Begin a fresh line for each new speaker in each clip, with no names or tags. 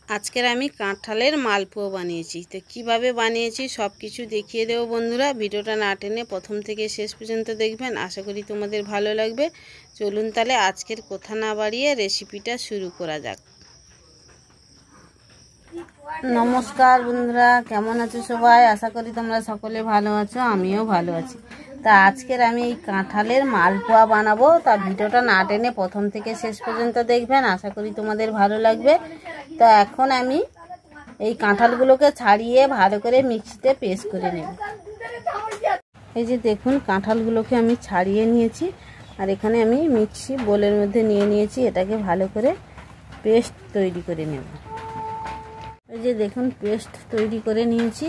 আজকের আমি কাঁঠালের মালপোয়া বানিয়েছি। তো কিভাবে বানিয়েছি সব কিছু দেখিয়ে দেবো বন্ধুরা। ভিডিওটা না টেনে প্রথম থেকে শেষ পর্যন্ত দেখবেন, আশা করি তোমাদের ভালো লাগবে। চলুন তাহলে আজকের কথা না বাড়িয়ে রেসিপিটা শুরু করা যাক। নমস্কার বন্ধুরা, কেমন আছো সবাই? আশা করি তোমরা সকলে ভালো আছো, আমিও ভালো আছি। তা আজকের আমি এই কাঁঠালের মালপোয়া বানাবো। তা ভিডিওটা না টেনে প্রথম থেকে শেষ পর্যন্ত দেখবেন, আশা করি তোমাদের ভালো লাগবে। তো এখন আমি এই কাঁঠালগুলোকে ছাড়িয়ে ভালো করে মিক্সিতে পেস্ট করে নেব। এই যে দেখুন, কাঁঠালগুলোকে আমি ছাড়িয়ে নিয়েছি আর এখানে আমি মিক্সি বোলের মধ্যে নিয়ে নিয়েছি। এটাকে ভালো করে পেস্ট তৈরি করে নেব। এই যে দেখুন, পেস্ট তৈরি করে নিয়েছি।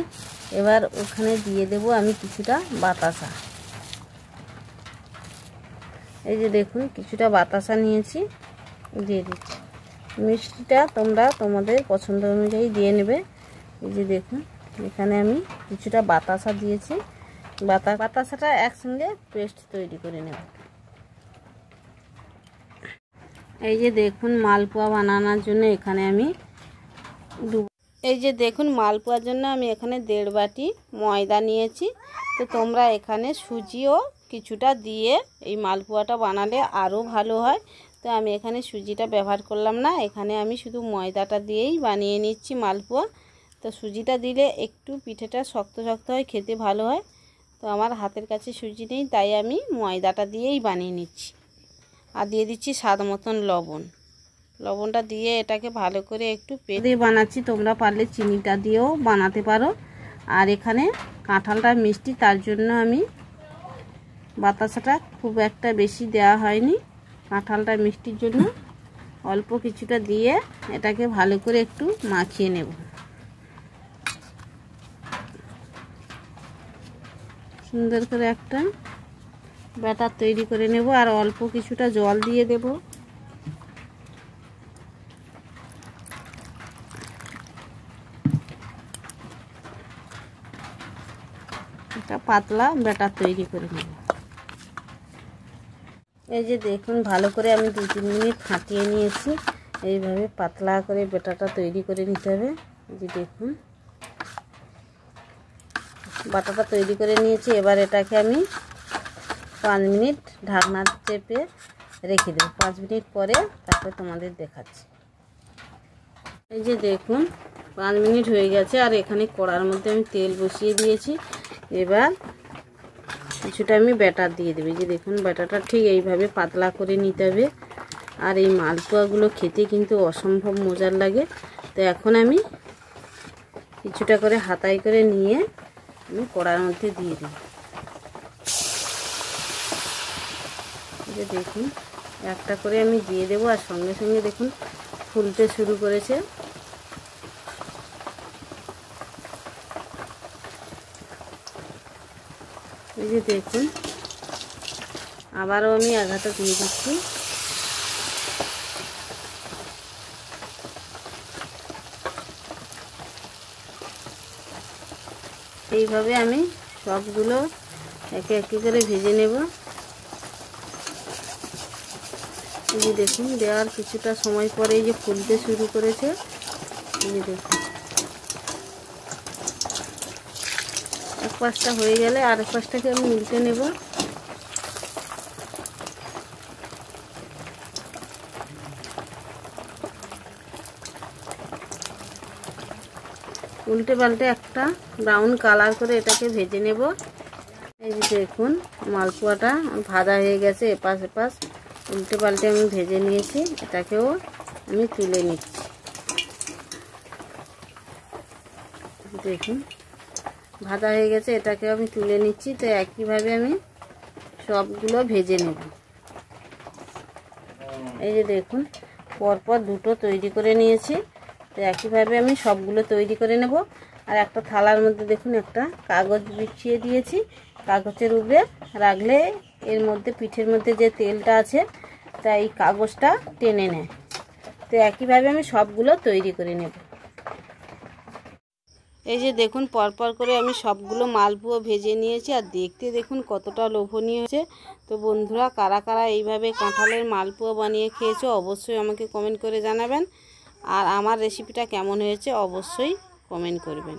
এবার ওখানে দিয়ে দেব আমি কিছুটা বাতাসা। এই যে দেখুন, কিছুটা বাতাসা নিয়েছি, দিয়ে দিচ্ছি। মিষ্টিটা তোমরা তোমাদের পছন্দ অনুযায়ী দিয়ে নেবে। এই যে দেখুন, এখানে আমি কিছুটা বাতাসা দিয়েছি। বাতাসাটা একসঙ্গে পেস্ট তৈরি করে নেব। এই যে দেখুন, মালপোয়া বানানোর জন্য এখানে আমি মালপোয়ার জন্য আমি এখানে 1.5 বাটি ময়দা নিয়েছি। তো তোমরা এখানে সুজিও কিছুটা দিয়ে এই মালপোয়াটা বানালে আরও ভালো হয়। তো আমি এখানে সুজিটা ব্যবহার করলাম না, এখানে আমি শুধু ময়দাটা দিয়েই বানিয়ে নিচ্ছি মালপোয়া। তো সুজিটা দিলে একটু পিঠেটা শক্ত শক্ত হয়, খেতে ভালো হয়। তো আমার হাতের কাছে সুজি নেই, তাই আমি ময়দাটা দিয়েই বানিয়ে নিচ্ছি। আর দিয়ে দিচ্ছি স্বাদ মতন লবণ। লবণটা দিয়ে এটাকে ভালো করে একটু দিয়ে বানাচ্ছি। তোমরা পারলে চিনিটা দিয়েও বানাতে পারো। আর এখানে কাঁঠালটা মিষ্টি, তার জন্য আমি বাতাসাটা খুব একটা বেশি দেওয়া হয়নি। কাঁঠালটা মিষ্টির জন্য অল্প কিছুটা দিয়ে এটাকে ভালো করে একটু মাখিয়ে নেব। সুন্দর করে একটা ব্যাটার তৈরি করে নেব আর অল্প কিছুটা জল দিয়ে দেব। একটা পাতলা ব্যাটার তৈরি করে নেব। এই যে দেখুন, ভালো করে আমি 2-3 মিনিট ফাটিয়ে নিয়েছি। এইভাবে পাতলা করে ব্যাটারটা তৈরি করে নিতে হবে। এই যে দেখুন, বাটাটা তৈরি করে নিয়েছি। এবার এটাকে আমি 5 মিনিট ঢাকনা চেপে রেখে দেব। 5 মিনিট পরে তারপরে তোমাদের দেখাচ্ছি। এই যে দেখুন, 5 মিনিট হয়ে গেছে আর এখানে কড়ার মধ্যে আমি তেল বসিয়ে দিয়েছি। এবার কিছুটা আমি ব্যাটার দিয়ে দেবো। যে দেখুন, ব্যাটারটা ঠিক এইভাবে পাতলা করে নিতে হবে। আর এই মালপোয়াগুলো খেতে কিন্তু অসম্ভব মজার লাগে। তো এখন আমি কিছুটা করে হাতায় করে নিয়ে আমি কড়ার মধ্যে দিয়ে দিই। যে দেখুন, একটা করে আমি দিয়ে দেবো আর সঙ্গে সঙ্গে দেখুন ফুলতে শুরু করেছে। এই যে দেখুন, আবারও আমি আগাটা দিয়ে দিচ্ছি। এইভাবে আমি সবগুলো একে একে করে ভেজে নেব। এই যে দেখুন, দেওয়ার কিছুটা সময় পরে এই যে ফুলতে শুরু করেছে। এই যে দেখুন, এক পাশটা হয়ে গেলে আরেক পাশটাকে আমি উল্টে নেব। উল্টে পাল্টে একটা ব্রাউন কালার করে এটাকে ভেজে নেব। এই যে দেখুন, মালপোয়াটা ভাজা হয়ে গেছে। এপাশ এপাশ উল্টে পাল্টে আমি ভেজে নিয়েছি। এটাকেও আমি তুলে নিচ্ছি। দেখুন, ভাজা হয়ে গেছে, এটাকে আমি তুলে নিচ্ছি। তো একইভাবে আমি সবগুলো ভেজে নেব। এই যে দেখুন, পরপর দুটো তৈরি করে নিয়েছি। তো একইভাবে আমি সবগুলো তৈরি করে নেব। আর একটা থালার মধ্যে দেখুন একটা কাগজ বিছিয়ে দিয়েছি। কাগজের উপরে রাখলে এর মধ্যে পিঠের মধ্যে যে তেলটা আছে তা এই কাগজটা টেনে নেয়। তো একইভাবে আমি সবগুলো তৈরি করে নেব। এই যে দেখুন, পরপর করে আমি সবগুলো মালপোয়া ভেজে নিয়েছি আর দেখতে দেখুন কতটা লোভনীয় হয়েছে। তো বন্ধুরা, কারা কারা এইভাবে কাঁঠালের মালপোয়া বানিয়ে খেয়েছো অবশ্যই আমাকে কমেন্ট করে জানাবেন। আর আমার রেসিপিটা কেমন হয়েছে অবশ্যই কমেন্ট করবেন।